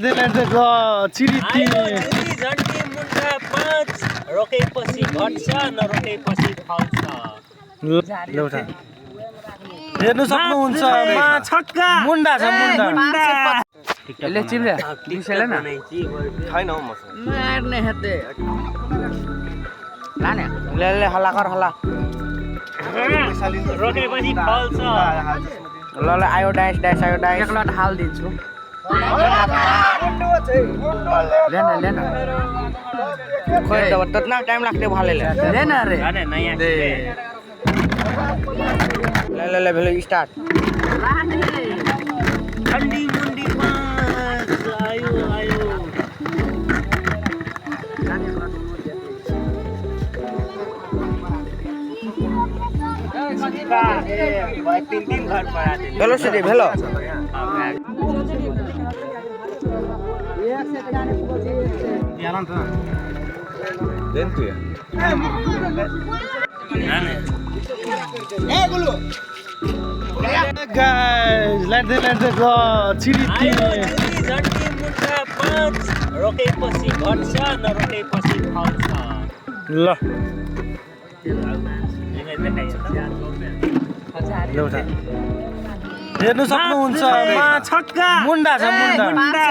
light चिरी झन्डी मुन्टा 5 रोकेपछि घट्छ नरोकेपछि फल्छ हेर्नु सक्नुहुन्छ छक्का मुन्डा छ मुन्डा ले चिम्ले दिसेले न छैन हौ मसँग मार्ने हेते लाने ले हल्ला कर हल्ला रोकेपछि फल्छ ल ल आयो डाइस आयो डाइस एक लट हाल दिन्छु लेन खोइ त त्यतना टाइम लाग्थ्यो भालेले लेन रे नयाँ ले भेलो स्टार्ट झन्डी मुन्डी 5 आयो तीन घर पर आते भेलो से भेलो गाइस लाइट चिरी झन्डी मुन्टा 5 रोकेपछि घट्छ नरोकेपछि फल्छ ल हेर्नु सक्नुहुन्छ छक्का मुन्डा छ मुन्डा